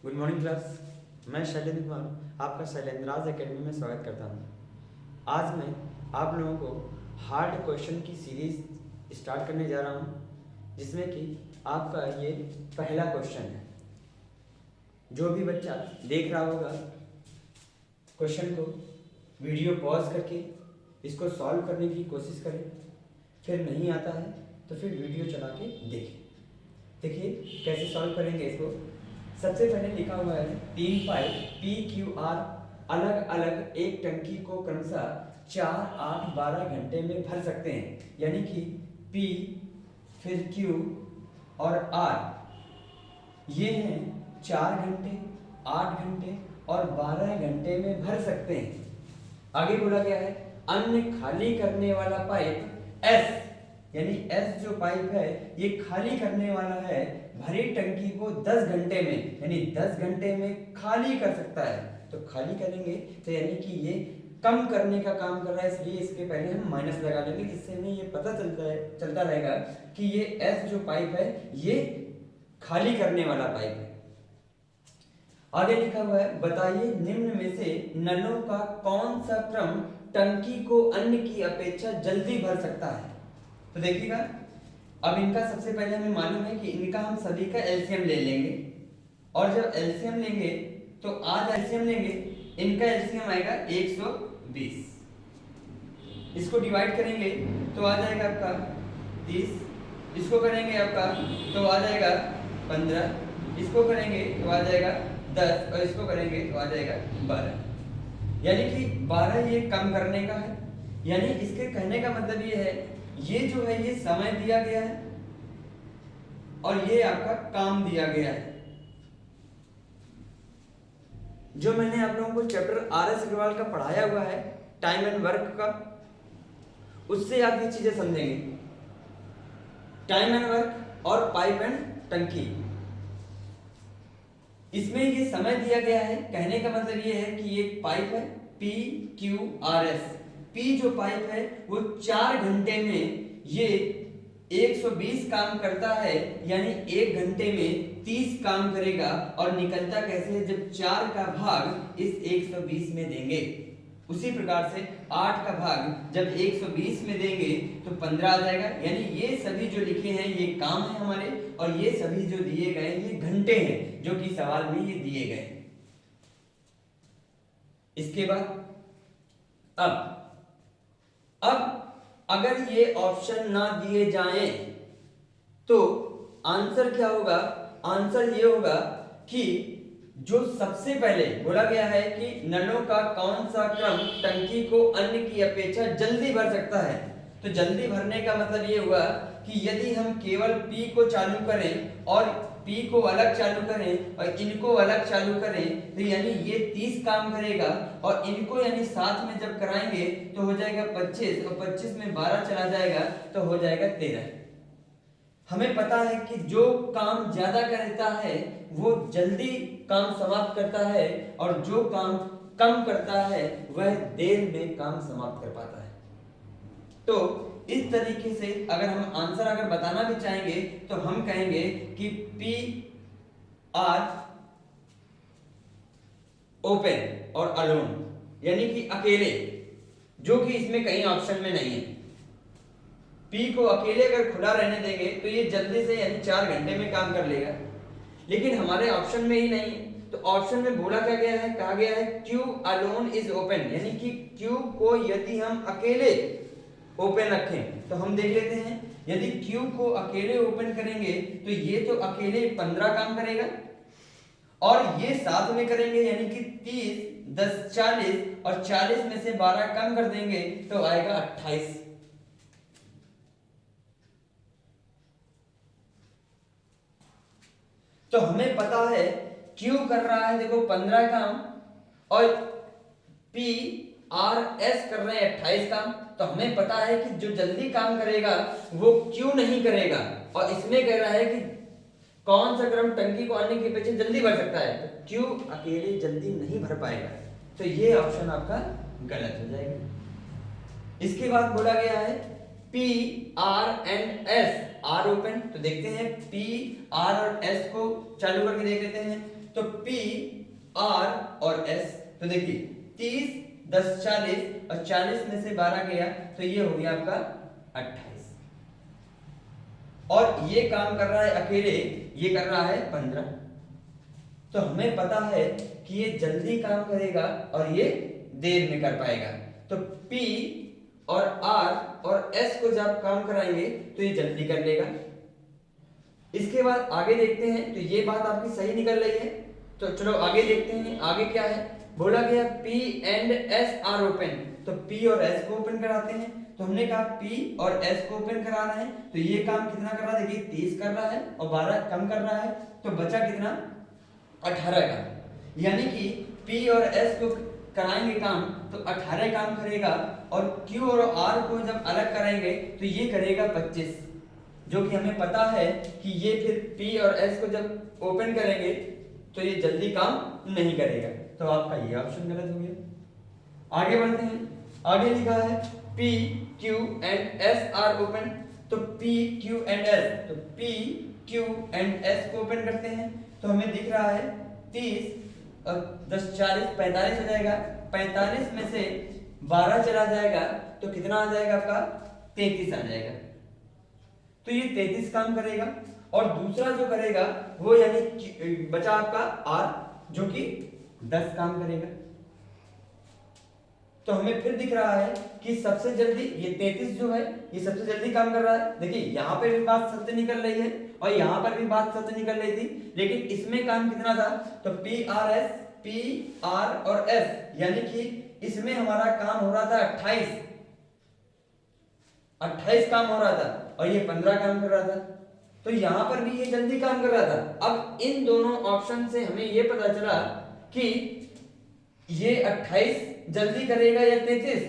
Good morning class. मैं शैलेंद्र कुमार आपका शैलेंद्राज academy में स्वागत करता हूँ। आज मैं आप लोगों को हार्ड क्वेश्चन की सीरीज स्टार्ट करने जा रहा हूँ, जिसमें कि आपका ये पहला क्वेश्चन है। जो भी बच्चा देख रहा होगा क्वेश्चन को, वीडियो पॉज करके इसको सॉल्व करने की कोशिश करें। फिर नहीं आता है तो फिर वीडियो चला के देखें। देखिए कैसे सॉल्व करेंगे इसको। सबसे पहले लिखा हुआ है 3 पाइप पी क्यू आर अलग अलग एक टंकी को क्रमशः 4, 8, 12 घंटे में भर सकते हैं। यानी कि पी फिर क्यू और आर ये हैं 4 घंटे, 8 घंटे और 12 घंटे में भर सकते हैं। आगे बोला गया है अन्य खाली करने वाला पाइप एस, यानी एस जो पाइप है ये खाली करने वाला है भरी टंकी को 10 घंटे में, यानी 10 घंटे में खाली कर सकता है। तो खाली करेंगे तो यानी कि ये कम करने का काम कर रहा है, इसलिए इसके पहले हम माइनस लगा लेंगे, जिससे हमें ये पता चलता रहेगा कि ये एस जो पाइप है ये खाली करने वाला पाइप है। आगे लिखा हुआ है बताइए निम्न में से नलों का कौन सा क्रम टंकी को अन्य की अपेक्षा जल्दी भर सकता है। तो देखिएगा, अब इनका सबसे पहले हमें मालूम है कि इनका हम सभी का एलसीएम ले लेंगे, और जब एलसीएम लेंगे तो आज एलसीएम लेंगे, इनका एलसीएम आएगा 120। इसको डिवाइड करेंगे तो आ जाएगा आपका 30, इसको करेंगे आपका तो आ जाएगा 15, इसको करेंगे तो आ जाएगा 10 और इसको करेंगे तो आ जाएगा 12। यानी कि 12 ये कम करने का है। यानी इसके कहने का मतलब ये है, ये जो है ये समय दिया गया है और ये आपका काम दिया गया है। जो मैंने आप लोगों को चैप्टर आर.एस. अग्रवाल का पढ़ाया हुआ है टाइम एंड वर्क का, उससे आप ये चीजें समझेंगे। टाइम एंड वर्क और पाइप एंड टंकी, इसमें ये समय दिया गया है। कहने का मतलब ये है कि ये पाइप है P Q R S. P जो पाइप है वो 4 घंटे में ये 120 काम करता है, यानी 1 घंटे में 30 काम करेगा। और निकलता कैसे है, जब 4 का भाग इस 120 में देंगे, उसी प्रकार से 8 का भाग जब 120 में देंगे तो 15 आ जाएगा। यानी ये सभी जो लिखे हैं ये काम है हमारे, और ये सभी जो दिए गए ये घंटे हैं जो कि सवाल में ये दिए गए। इसके बाद अब अगर ये ऑप्शन ना दिए जाएं तो आंसर क्या होगा। आंसर ये होगा कि जो सबसे पहले बोला गया है कि नलों का कौन सा क्रम टंकी को अन्य की अपेक्षा जल्दी भर सकता है। तो जल्दी भरने का मतलब ये हुआ कि यदि हम केवल P को चालू करें और P को अलग चालू करें और इनको अलग चालू करें तो यानी ये 30 काम करेगा, और इनको यानी साथ में जब कराएंगे तो हो जाएगा 25, और 25 में 12 चला जाएगा तो हो जाएगा 13। हमें पता है कि जो काम ज्यादा करता है वो जल्दी काम समाप्त करता है, और जो काम कम करता है वह देर में काम समाप्त कर पाता है। तो इस तरीके से अगर हम आंसर बताना भी चाहेंगे तो हम कहेंगे कि पी आर ओपन और अलोन, यानी कि अकेले, जो कि इसमें कहीं ऑप्शन में नहीं है। P को अकेले अगर खुला रहने देंगे तो ये जल्दी से यानी 4 घंटे में काम कर लेगा, लेकिन हमारे ऑप्शन में ही नहीं है। तो ऑप्शन में बोला क्या गया है, कहा गया है Q अलोन इज ओपन, यानी कि Q को यदि हम अकेले ओपन रखें तो हम देख लेते हैं, यदि Q को अकेले ओपन करेंगे तो ये तो अकेले 15 काम करेगा, और ये साथ में करेंगे यानी कि 30, 10, 40, और 40 में से 12 कम कर देंगे तो आएगा 28। तो हमें पता है Q कर रहा है देखो 15 काम, और P R S कर रहे हैं 28 काम। तो हमें पता है कि जो जल्दी काम करेगा वो Q नहीं करेगा, और इसमें कह रहा है कि कौन सा क्रम टंकी को अन्य की अपेक्षा जल्दी भर सकता है। तो Q अकेले जल्दी नहीं भर पाएगा, तो ये ऑप्शन आपका गलत हो जाएगा। इसके बाद बोला गया है P R and S are open. तो देखते हैं P R और S को चालू करके देख लेते हैं। तो P, R और S, तो देखिए 30, 10, 40 और 40 में से 12 गया तो ये हो गया आपका 28, और ये काम कर रहा है अकेले, ये कर रहा है 15। तो हमें पता है कि ये जल्दी काम करेगा और ये देर में कर पाएगा। तो P और R और S को जब काम कराएंगे तो ये जल्दी कर लेगा। इसके बाद आगे देखते हैं, तो ये बात आपकी सही निकल रही है। तो चलो आगे देखते हैं, आगे क्या है। बोला गया P and S are open, तो P और S को ओपन कराते हैं। तो हमने कहा P और S को ओपन करा रहे हैं, तो ये काम कितना कर रहा है, देखिए 30 कर रहा है और 12 कम कर रहा है, तो बचा कितना, 18 का। यानी कि P और S को कराएंगे काम तो 18 काम करेगा, और Q और R को जब अलग कराएंगे तो ये करेगा 25, जो कि हमें पता है कि ये फिर P और S को जब ओपन करेंगे तो ये जल्दी काम नहीं करेगा। तो आपका ये ऑप्शन गलत हो गया। आगे बढ़ते हैं, आगे लिखा है P, Q and S are open, तो P, Q and S, तो P, Q and S को ओपन करते हैं तो हमें दिख रहा है 30 और 10, 40, 45 हो जाएगा। 45 में से 12 चला जाएगा तो कितना आ जाएगा आपका, 33 आ जाएगा। तो ये 33 काम करेगा, और दूसरा जो करेगा वो यानी बचा आपका R, जो कि 10 काम करेगा। तो हमें फिर दिख रहा है कि सबसे जल्दी ये 33 जो है ये सबसे जल्दी काम कर रहा है। देखिए यहाँ पे भी बात सत्य निकल रही है और यहाँ पर भी बात सत्य निकल रही थी, लेकिन इसमें काम कितना था, तो P R और S, यानी कि इसमें हमारा काम हो रहा था 28 काम हो रहा था और ये 15 काम कर रहा था। तो यहाँ पर भी ये जल्दी काम कर रहा था। अब इन दोनों ऑप्शन से हमें ये पता चला कि ये 28 जल्दी करेगा या 33,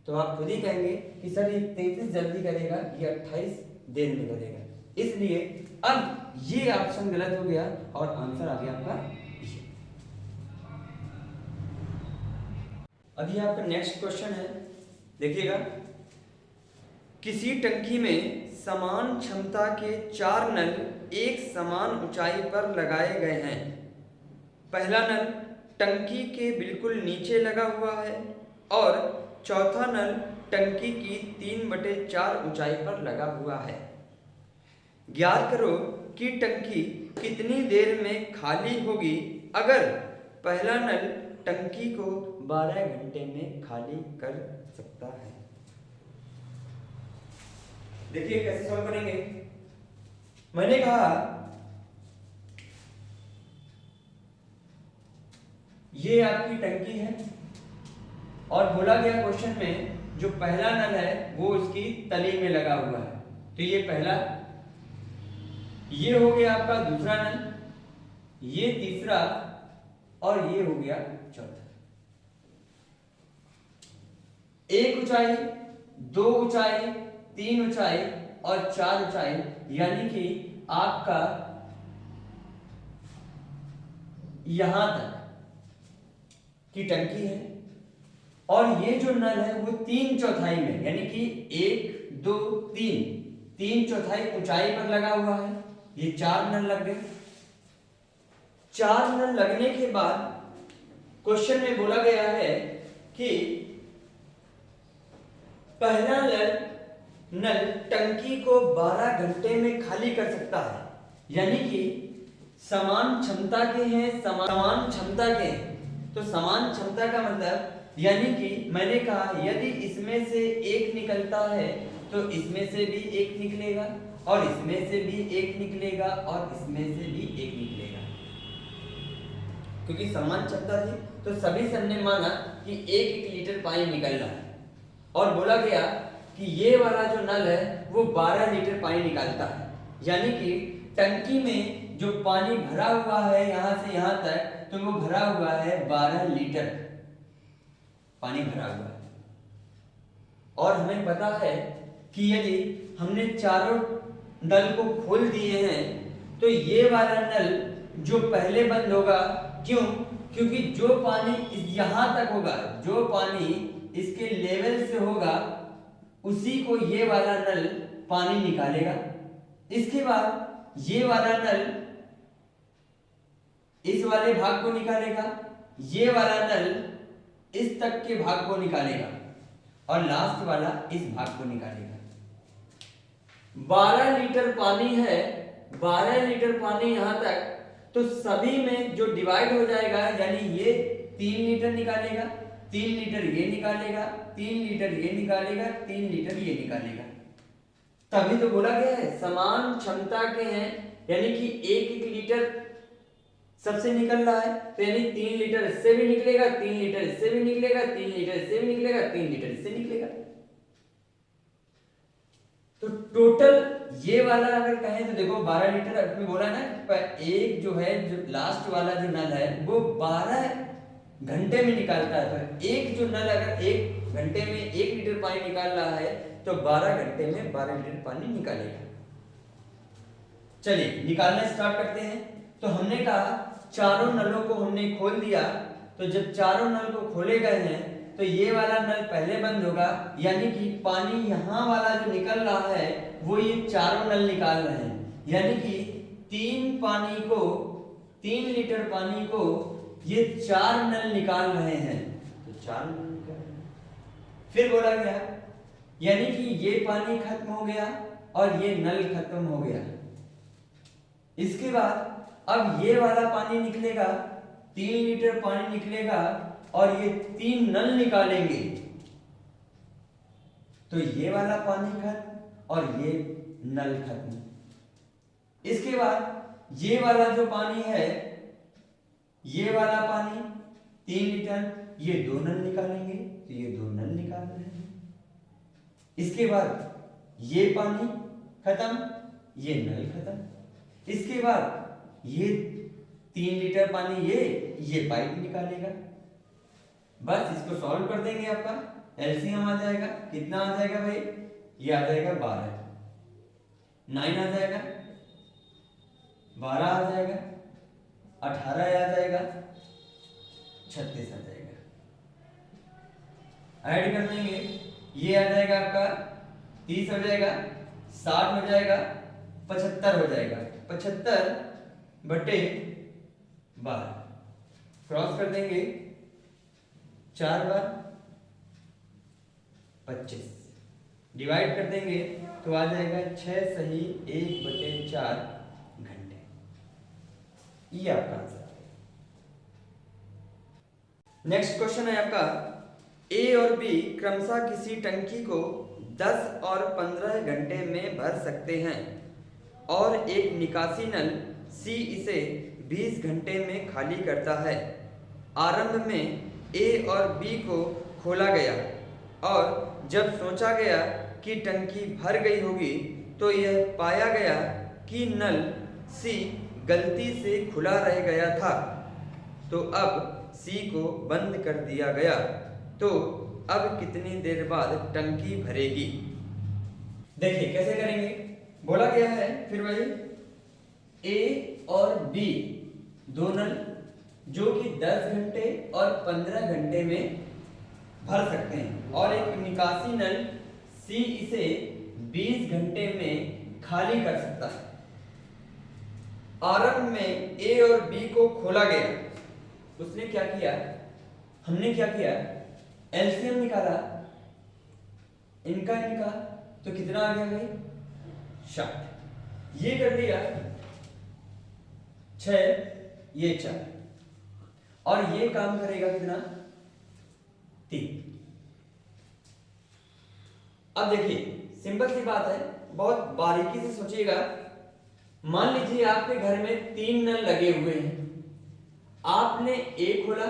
तो आप खुद ही कहेंगे कि सर ये 33 जल्दी करेगा, ये 28 देर में करेगा, इसलिए अब ये ऑप्शन गलत हो गया और आंसर आ गया आपका ये। अभी आपका नेक्स्ट क्वेश्चन है, देखिएगा। किसी टंकी में समान क्षमता के 4 नल एक समान ऊंचाई पर लगाए गए हैं। पहला नल टंकी के बिल्कुल नीचे लगा हुआ है और चौथा नल टंकी की 3/4 ऊंचाई पर लगा हुआ है। ज्ञात करो कि टंकी कितनी देर में खाली होगी अगर पहला नल टंकी को 12 घंटे में खाली कर सकता है। देखिए कैसे सॉल्व करेंगे। मैंने कहा ये आपकी टंकी है और बोला गया क्वेश्चन में जो पहला नल है वो इसकी तली में लगा हुआ है, तो ये पहला, ये हो गया आपका दूसरा नल, ये तीसरा और ये हो गया चौथा। एक ऊंचाई, 2 ऊंचाई, 3 ऊंचाई और 4 ऊंचाई, यानी कि आपका यहां तक की टंकी है, और ये जो नल है वो 3/4 में, यानी कि 1, 2, 3/4 ऊंचाई पर लगा हुआ है। ये 4 नल लग गए। 4 नल लगने के बाद क्वेश्चन में बोला गया है कि पहला नल टंकी को 12 घंटे में खाली कर सकता है, यानी कि समान क्षमता के हैं, समान क्षमता के हैं। तो समान क्षमता का मतलब यानी कि मैंने कहा यदि इसमें से एक निकलता है तो इसमें से भी एक निकलेगा और इसमें से भी एक निकलेगा और इसमें से भी एक निकलेगा, क्योंकि समान क्षमता थी तो सभी सबने माना कि 1-1 लीटर पानी निकल रहा है, और बोला गया कि ये वाला जो नल है वो 12 लीटर पानी निकालता है, यानी कि टंकी में जो पानी भरा हुआ है यहां से यहां तक, तो वो भरा हुआ है 12 लीटर पानी भरा हुआ है। और हमें पता है कि यदि हमने चारों नल को खोल दिए हैं तो ये वाला नल जो पहले बंद होगा, क्यों? क्योंकि जो पानी यहां तक होगा, जो पानी इसके लेवल से होगा उसी को ये वाला नल पानी निकालेगा। इसके बाद ये वाला नल इस वाले भाग को निकालेगा, ये वाला नल इस तक के भाग को निकालेगा और लास्ट वाला इस भाग को निकालेगा। 12 लीटर पानी है, 12 लीटर पानी यहां तक, तो सभी में जो डिवाइड हो जाएगा, यानी ये 3 लीटर निकालेगा, 3 लीटर ये निकालेगा, 3 लीटर ये निकालेगा, 3 लीटर ये निकालेगा। तभी तो बोला गया है समान क्षमता के हैं, यानी कि 1-1 लीटर सबसे निकल रहा है, तो यानी 3 लीटर इससे भी निकलेगा, 3 लीटर इससे भी निकलेगा, 3 लीटर इससे भी निकलेगा, 3 लीटर इससे निकलेगा। तो टोटल ये वाला अगर कहें तो देखो 12 लीटर अपने बोला ना, एक जो है जो लास्ट वाला जो नल है वो 12 घंटे में निकालता है। तो एक जो नल अगर 1 घंटे में 1 लीटर पानी निकाल रहा है तो 12 घंटे में 12 लीटर पानी निकालेगा। चलिए निकालना स्टार्ट करते हैं। तो हमने कहा चारों नलों को हमने खोल दिया, तो जब चारों नल को खोले गए हैं तो ये वाला नल पहले बंद होगा, यानी कि पानी यहाँ वाला जो निकल रहा है वो ये चारों नल निकाल रहे हैं, यानी कि 3 लीटर पानी को ये 4 नल निकाल रहे हैं। तो 4 नल निकाल रहे हैं। फिर बोला गया यानी कि ये पानी खत्म हो गया और ये नल खत्म हो गया। इसके बाद अब ये वाला पानी निकलेगा, 3 लीटर पानी निकलेगा और ये 3 नल निकालेंगे, तो ये वाला पानी खत्म और ये नल खत्म। इसके बाद ये वाला जो पानी है, ये वाला पानी 3 लीटर, ये 2 नल निकालेंगे, तो ये 2 नल निकाल रहे हैं। इसके बाद ये पानी खत्म, ये नल खत्म। इसके बाद ये 3 लीटर पानी ये पाइप निकालेगा। बस इसको सॉल्व कर देंगे, आपका एलसीएम आ जाएगा। कितना आ जाएगा भाई? ये आ जाएगा 12, 9 आ जाएगा, 12 आ जाएगा, 18 आ जाएगा, 36 आ जाएगा। ऐड कर देंगे, ये आ जाएगा आपका 30 हो जाएगा, 60 हो जाएगा, 75 हो जाएगा। 75 बटे 12 क्रॉस कर देंगे, 4 बार 25 डिवाइड कर देंगे तो आ जाएगा 6 सही 1/4 घंटे। ये आपका आंसर। नेक्स्ट क्वेश्चन है आपका, ए और बी क्रमशः किसी टंकी को 10 और 15 घंटे में भर सकते हैं और एक निकासी नल सी इसे 20 घंटे में खाली करता है। आरंभ में ए और बी को खोला गया और जब सोचा गया कि टंकी भर गई होगी तो यह पाया गया कि नल सी गलती से खुला रह गया था, तो अब सी को बंद कर दिया गया। तो अब कितनी देर बाद टंकी भरेगी? देखिए कैसे करेंगे। बोला गया है फिर वही ए और बी दो नल जो कि 10 घंटे और 15 घंटे में भर सकते हैं और एक निकासी नल सी इसे 20 घंटे में खाली कर सकता है। आरंभ में ए और बी को खोला गया, उसने क्या किया, हमने क्या किया, एलसीएम निकाला, इनका तो कितना आ गया भाई 60, ये कर दिया 6 ये 4 और ये काम करेगा कितना 3। अब देखिए सिंपल सी बात है, बहुत बारीकी से सोचिएगा। मान लीजिए आपके घर में 3 नल लगे हुए हैं, आपने ए खोला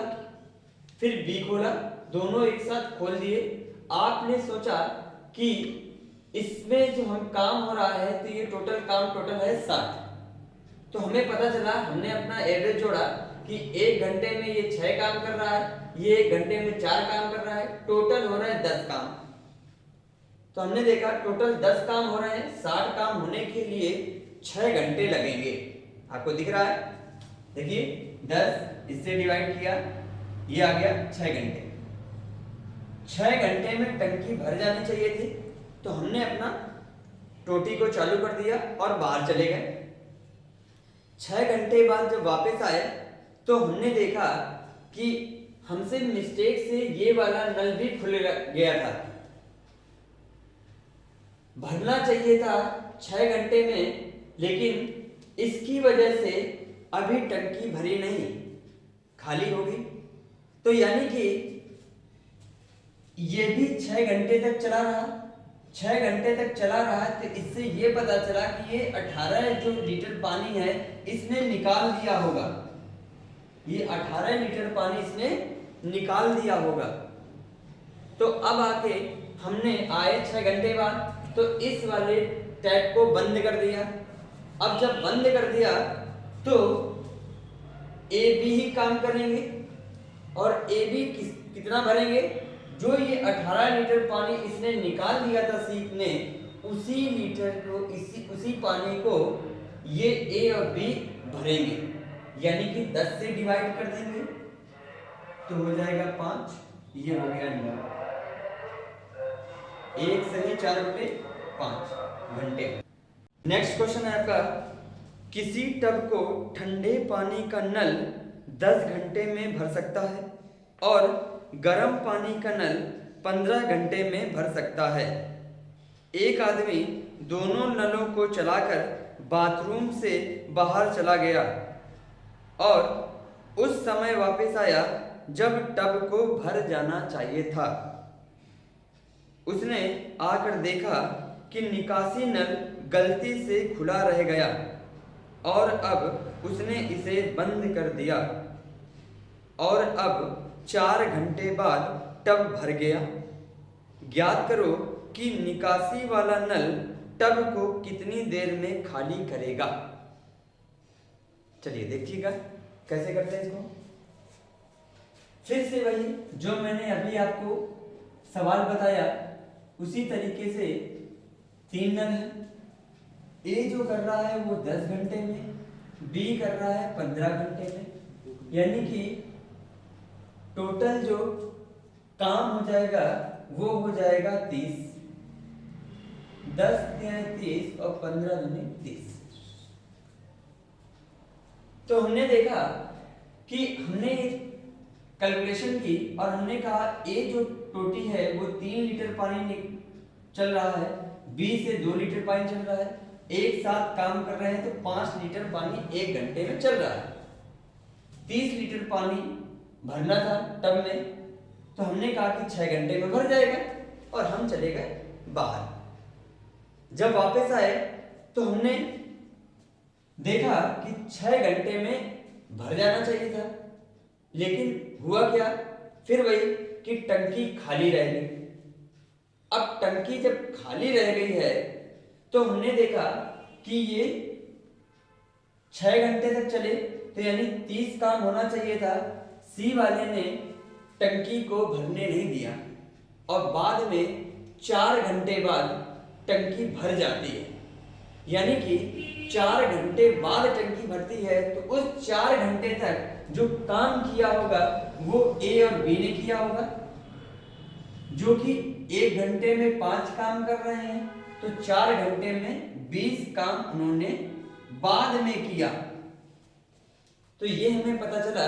फिर बी खोला, दोनों एक साथ खोल दिए। आपने सोचा कि इसमें जो हम काम हो रहा है तो ये टोटल है 60, तो हमें पता चला, हमने अपना एवरेज जोड़ा कि 1 घंटे में ये 6 काम कर रहा है, ये 1 घंटे में 4 काम कर रहा है, टोटल हो रहा है 10 काम। तो हमने देखा टोटल 10 काम हो रहे हैं, 60 काम होने के लिए 6 घंटे लगेंगे। आपको दिख रहा है, देखिए 10 इससे डिवाइड किया, ये आ गया 6 घंटे। 6 घंटे में टंकी भर जानी चाहिए थी, तो हमने अपना टोटी को चालू कर दिया और बाहर चले गए। 6 घंटे बाद जब वापस आए तो हमने देखा कि हमसे मिस्टेक से ये वाला नल भी खुल गया था। भरना चाहिए था 6 घंटे में, लेकिन इसकी वजह से अभी टंकी भरी नहीं, खाली हो गई। तो यानी कि ये भी 6 घंटे तक चला रहा। 6 घंटे तक चला रहा, तो इससे ये पता चला कि ये 18 जो लीटर पानी है इसने निकाल दिया होगा। ये 18 लीटर पानी इसने निकाल दिया होगा। तो अब आके हमने आए 6 घंटे बाद, तो इस वाले टैप को बंद कर दिया। अब जब बंद कर दिया तो ए बी ही काम करेंगे, और ए बी कितना भरेंगे? जो ये 18 लीटर पानी इसने निकाल दिया था सीप ने, उसी लीटर को उसी पानी को ये ए और बी भरेंगे, यानी कि 10 से डिवाइड कर देंगे तो हो जाएगा 5। ये हो गया 9। 1 सही 4 बटे 5 घंटे। नेक्स्ट क्वेश्चन है आपका, किसी टब को ठंडे पानी का नल 10 घंटे में भर सकता है और गर्म पानी का नल 15 घंटे में भर सकता है। एक आदमी दोनों नलों को चलाकर बाथरूम से बाहर चला गया और उस समय वापस आया जब टब को भर जाना चाहिए था। उसने आकर देखा कि निकासी नल गलती से खुला रह गया और अब उसने इसे बंद कर दिया और अब 4 घंटे बाद टब भर गया। ज्ञात करो कि निकासी वाला नल टब को कितनी देर में खाली करेगा। चलिए देखिएगा कैसे करते हैं इसको। फिर से वही जो मैंने अभी आपको सवाल बताया उसी तरीके से 3 नल है। ए जो कर रहा है वो 10 घंटे में, बी कर रहा है 15 घंटे में, यानी कि टोटल जो काम हो जाएगा वो हो जाएगा 30। 10 तिहाई 30 और 15 दूनी 30। तो हमने देखा कि हमने कैलकुलेशन की और हमने कहा ए जो टोटी है वो 3 लीटर पानी चल रहा है, बी से 2 लीटर पानी चल रहा है, एक साथ काम कर रहे हैं तो 5 लीटर पानी 1 घंटे में चल रहा है। 30 लीटर पानी भरना था टब में, तो हमने कहा कि 6 घंटे में भर जाएगा और हम चले गए बाहर। जब वापस आए तो हमने देखा कि 6 घंटे में भर जाना चाहिए था, लेकिन हुआ क्या? फिर वही कि टंकी खाली रह गई। अब टंकी जब खाली रह गई है तो हमने देखा कि ये 6 घंटे तक चले, तो यानी 30 काम होना चाहिए था। सी वाले ने टंकी को भरने नहीं दिया और बाद में 4 घंटे बाद टंकी भर जाती है, यानी कि 4 घंटे बाद टंकी भरती है। तो उस 4 घंटे तक जो काम किया होगा वो ए और बी ने किया होगा, जो कि 1 घंटे में 5 काम कर रहे हैं, तो 4 घंटे में 20 काम उन्होंने बाद में किया। तो ये हमें पता चला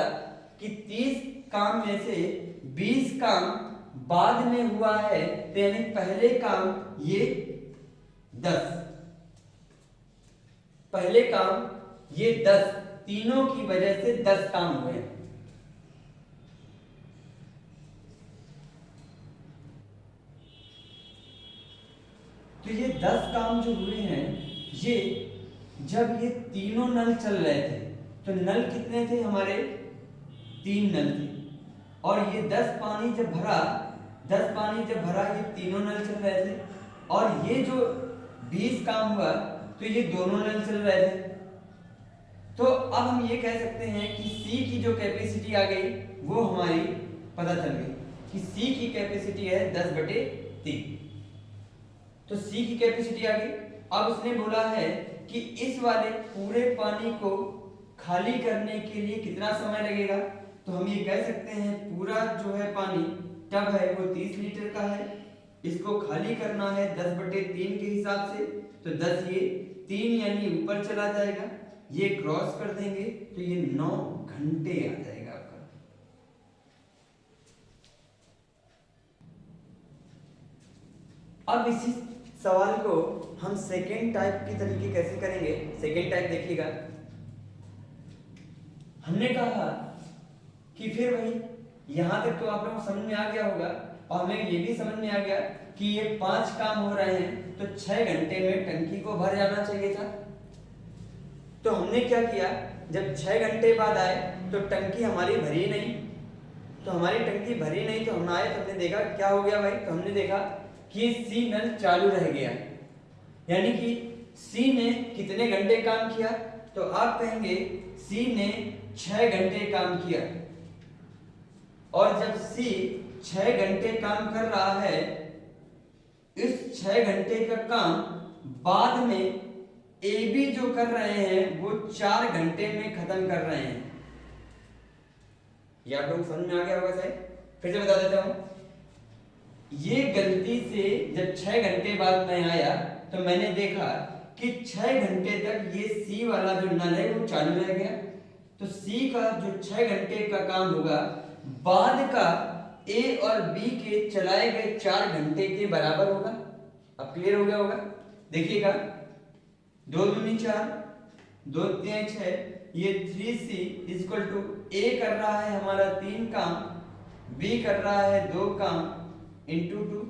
कि 30 काम में से 20 काम बाद में हुआ है, तो यानी पहले काम ये 10, पहले काम ये 10, तीनों की वजह से 10 काम हुए। तो ये 10 काम जो हुए हैं, ये जब ये तीनों नल चल रहे थे, तो नल कितने थे हमारे? 3 नल थे, और ये 10 पानी जब भरा, 10 पानी जब भरा ये तीनों नल चल रहे थे, और ये जो 20 काम हुआ तो ये दोनों नल चल रहे थे। तो अब हम ये कह सकते हैं कि सी की जो कैपेसिटी आ गई वो हमारी पता चल गई कि सी की कैपेसिटी है 10/3। तो सी की कैपेसिटी आ गई। अब उसने बोला है कि इस वाले पूरे पानी को खाली करने के लिए कितना समय लगेगा। तो हम ये कह सकते हैं पूरा जो है पानी टब है वो 30 लीटर का है, इसको खाली करना है 10/3 के हिसाब से। तो 10 ये 3 यानी ऊपर चला जाएगा, ये क्रॉस कर देंगे तो ये 9 घंटे आ जाएगा आपका। अब इसी सवाल को हम सेकेंड टाइप की तरीके कैसे करेंगे। सेकेंड टाइप देखिएगा, हमने कहा कि फिर भाई यहां तक तो आप लोगों को समझ में आ गया होगा और हमें ये भी समझ में आ गया कि ये 5 काम हो रहे हैं तो 6 घंटे में टंकी को भर जाना चाहिए था। तो हमने क्या किया, जब 6 घंटे बाद आए तो टंकी हमारी भरी नहीं, तो हमारी टंकी भरी नहीं तो हम आए तो हमने देखा क्या हो गया भाई, तो हमने देखा कि सी नल चालू रह गया, यानी कि सी ने कितने घंटे काम किया, तो आप कहेंगे सी ने 6 घंटे काम किया। और जब सी 6 घंटे काम कर रहा है, इस 6 घंटे का काम बाद में ए बी जो कर रहे हैं वो 4 घंटे में खत्म कर रहे हैं। या तो समझ में आ गया होगा शायद, फिर से बता देता हूं। ये गलती से जब 6 घंटे बाद मैं आया तो मैंने देखा कि 6 घंटे तक ये सी वाला जो नल है वो चालू रह गया, तो सी का जो 6 घंटे का काम होगा बाद का ए और बी के चलाए गए 4 घंटे के बराबर होगा। अब क्लियर हो गया होगा, देखिएगा 2 दूनी 4, 2 3 6, ये 3C इक्वल टू ए कर रहा है हमारा 3 काम, बी कर रहा है 2 काम इंटू 2,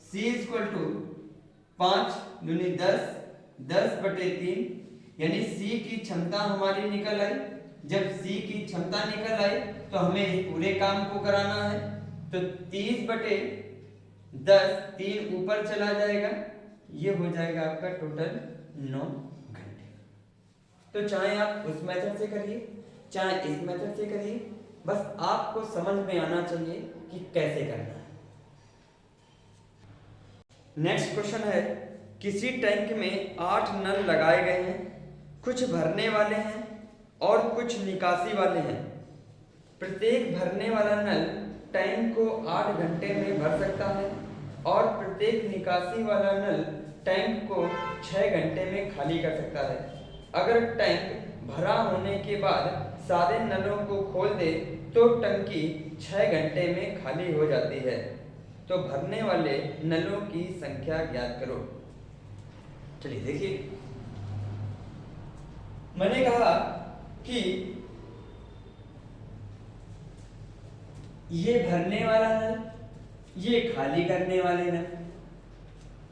सी इक्वल टू 5 दूनी 10, 10/3, यानी सी की क्षमता हमारी निकल आई। जब सी की क्षमता निकल आई तो हमें इस पूरे काम को कराना है, तो 30/10, 3 ऊपर चला जाएगा, ये हो जाएगा आपका टोटल 9 घंटे। तो चाहे आप उस मेथड से करिए चाहे इस मेथड से करिए, बस आपको समझ में आना चाहिए कि कैसे करना है। नेक्स्ट क्वेश्चन है, किसी टैंक में 8 नल लगाए गए हैं, कुछ भरने वाले हैं और कुछ निकासी वाले हैं। प्रत्येक भरने वाला नल टैंक को 8 घंटे में भर सकता है और प्रत्येक निकासी वाला नल टैंक को 6 घंटे में खाली कर सकता है। अगर टैंक भरा होने के बाद सारे नलों को खोल दे तो टंकी 6 घंटे में खाली हो जाती है। तो भरने वाले नलों की संख्या ज्ञात करो। चलिए देखिए, मैंने कहा कि ये भरने वाला नल, ये खाली करने वाले नल,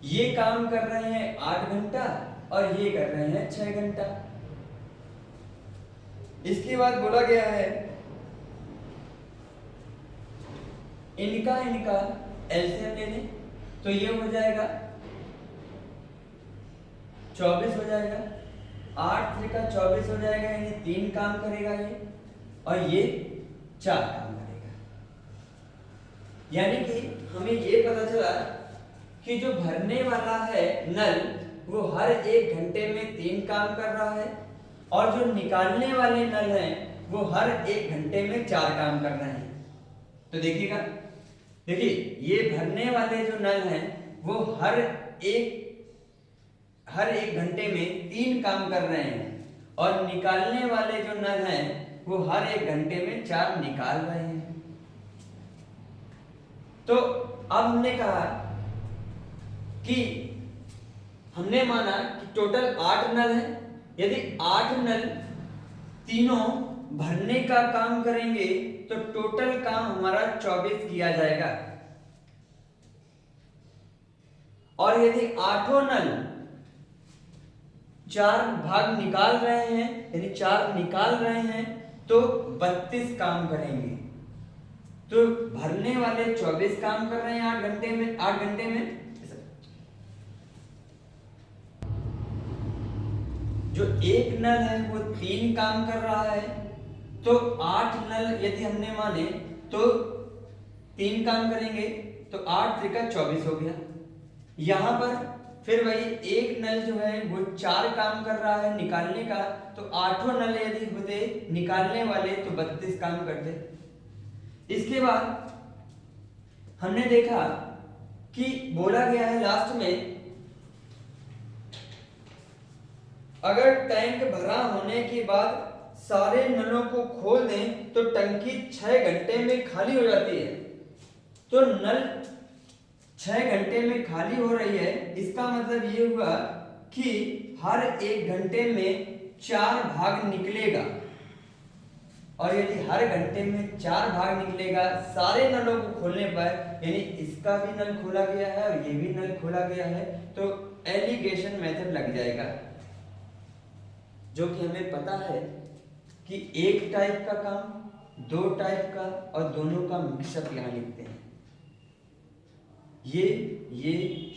ये काम कर रहे हैं 8 घंटा और ये कर रहे हैं 6 घंटा। इसके बाद बोला गया है इनका एलसीएम ले लें, तो ये हो जाएगा 24 हो जाएगा, 8 त्रिका 24 हो जाएगा, यानी 3 काम करेगा ये और ये 4 काम करेगा। यानी कि हमें ये पता चला कि जो भरने वाला है नल वो हर 1 घंटे में 3 काम कर रहा है और जो निकालने वाले नल हैं वो हर 1 घंटे में 4 काम कर रहे हैं। तो देखिएगा, देखिए ये भरने वाले जो नल हैं वो हर एक घंटे में 3 काम कर रहे हैं और निकालने वाले जो नल हैं वो हर 1 घंटे में 4 निकाल रहे हैं। तो अब हमने कहा कि हमने माना कि टोटल 8 नल है। यदि 8 नल तीनों भरने का काम करेंगे तो टोटल काम हमारा 24 किया जाएगा। और यदि 8 नल 4 भाग निकाल रहे हैं, यानी 4 निकाल रहे हैं तो 32 काम करेंगे। तो भरने वाले 24 काम कर रहे हैं 8 घंटे में। जो एक नल है वो 3 काम कर रहा है, तो 8 नल यदि हमने माने तो 3 काम करेंगे, तो 8 त्रिका 24 हो गया। यहां पर फिर वही एक नल जो है वो 4 काम कर रहा है निकालने का, तो 8 नल यदि होते निकालने वाले तो 32 काम करते। इसके बाद हमने देखा कि बोला गया है लास्ट में अगर टैंक भरा होने के बाद सारे नलों को खोल दें तो टंकी 6 घंटे में खाली हो जाती है। तो नल 6 घंटे में खाली हो रही है, इसका मतलब ये हुआ कि हर 1 घंटे में 4 भाग निकलेगा, और यदि हर घंटे में 4 भाग निकलेगा सारे नलों को खोलने पर, यानी इसका भी नल खोला गया है और ये भी नल खोला गया है, तो एलिगेशन मेथड लग जाएगा, जो कि हमें पता है कि एक टाइप का काम, 2 टाइप का, और दोनों का मिक्सअप यहाँ लिखते हैं। ये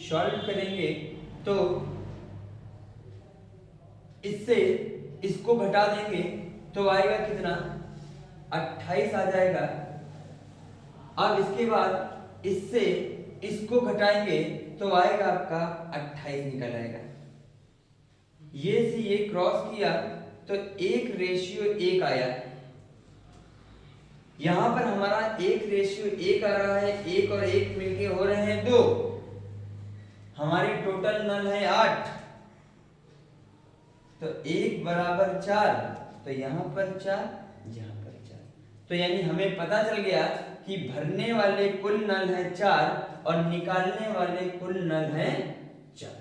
सॉल्व करेंगे तो इससे इसको घटा देंगे तो आएगा कितना, 28 आ जाएगा। अब इसके बाद इससे इसको घटाएंगे तो आएगा आपका 28 निकल आएगा। ये से ये क्रॉस किया तो 1:1 आया। यहां पर हमारा 1:1 आ रहा है, 1 और 1 मिलके हो रहे हैं 2। हमारी टोटल नल है 8, तो 1 बराबर 4, तो यहां पर 4, यहां पर 4, तो यानी हमें पता चल गया कि भरने वाले कुल नल है 4 और निकालने वाले कुल नल है 4।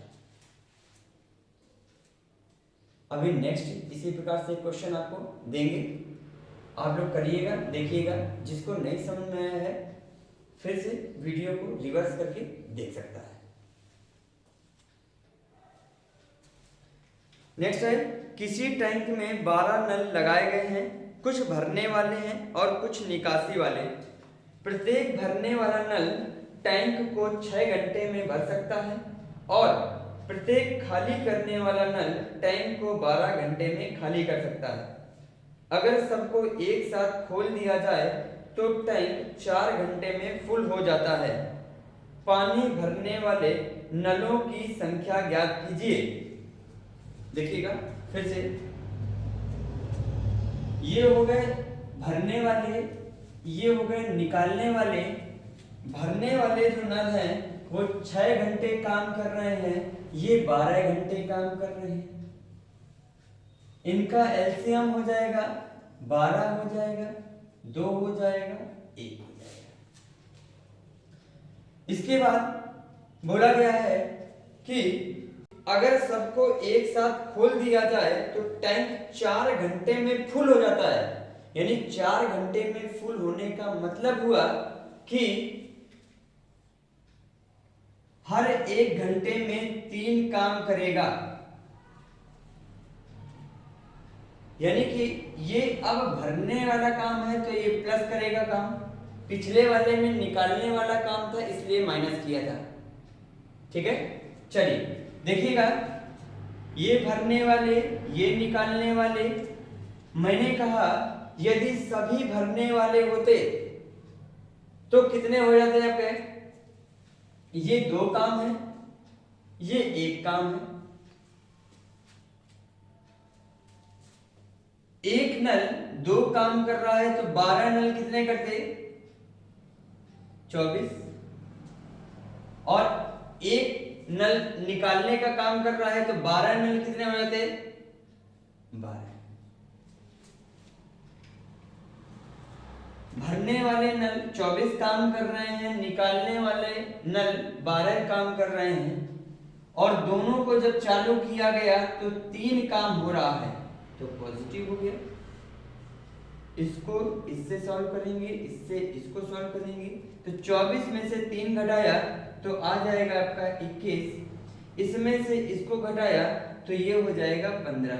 अभी नेक्स्ट इसी प्रकार से क्वेश्चन आपको देंगे, आप लोग करिएगा, देखिएगा। जिसको नहीं समझ में आया है फिर से वीडियो को रिवर्स करके देख सकता है। नेक्स्ट है, किसी टैंक में 12 नल लगाए गए हैं, कुछ भरने वाले हैं और कुछ निकासी वाले। प्रत्येक भरने वाला नल टैंक को 6 घंटे में भर सकता है और प्रत्येक खाली करने वाला नल टैंक को 12 घंटे में खाली कर सकता है। अगर सबको एक साथ खोल दिया जाए तो टैंक 4 घंटे में फुल हो जाता है। पानी भरने वाले नलों की संख्या ज्ञात कीजिए। देखिएगा फिर से, ये हो गए भरने वाले, ये हो गए निकालने वाले। भरने वाले जो नल हैं वो 6 घंटे काम कर रहे हैं, ये 12 घंटे काम कर रहे हैं। इनका एलसीएम हो जाएगा 12 हो जाएगा, 2 हो जाएगा, 1 हो जाएगा। इसके बाद बोला गया है कि अगर सबको एक साथ खोल दिया जाए तो टैंक 4 घंटे में फुल हो जाता है। यानी 4 घंटे में फुल होने का मतलब हुआ कि हर 1 घंटे में 3 काम करेगा। यानी कि ये अब भरने वाला काम है तो ये प्लस करेगा काम, पिछले वाले में निकालने वाला काम था इसलिए माइनस किया था। ठीक है, चलिए देखिएगा, ये भरने वाले, ये निकालने वाले। मैंने कहा यदि सभी भरने वाले होते तो कितने हो जाते हैं आपके, ये 2 काम है, ये 1 काम है। एक नल 2 काम कर रहा है तो 12 नल कितने करते, 24। और एक नल निकालने का काम कर रहा है तो 12 नल कितने हो जाते, 12। भरने वाले नल 24 काम कर रहे हैं, निकालने वाले नल 12 काम कर रहे हैं, और दोनों को जब चालू किया गया तो 3 काम हो रहा है, तो पॉजिटिव हो गया। इसको इससे सॉल्व करेंगे, इससे इसको सॉल्व करेंगे, तो 24 में से 3 घटाया तो आ जाएगा आपका 21। इसमें से इसको घटाया तो ये हो जाएगा 15।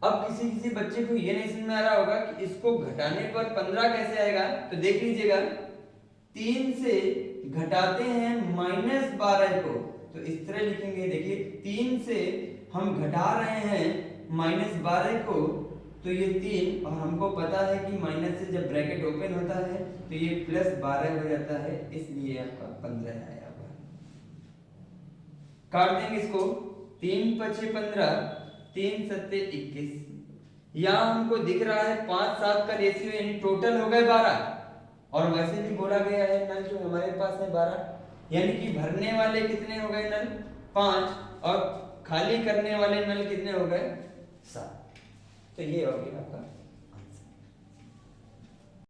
अब किसी बच्चे को ये नहीं समझ में आ रहा होगा कि इसको घटाने पर 15 कैसे आएगा, तो देख लीजिएगा, 3 से घटाते हैं -12 को, तो इस तरह लिखेंगे। देखिए 3 से हम घटा रहे हैं -12 को, तो ये 3, और हमको पता है कि माइनस से जब ब्रैकेट ओपन होता है तो ये +12 हो जाता है, इसलिए आपका 15 आया हुआ। काट देंगे इसको, 3 × 5 = 15, 3 × 7 = 21। यहाँ हमको दिख रहा है 5 7 का रेशियो, यानी टोटल हो गए 12। और वैसे भी बोला गया है नल जो हमारे पास है 12, यानी कि भरने वाले कितने हो गए नल, 5, और खाली करने वाले नल कितने हो गए 7। तो ये हो गया आपका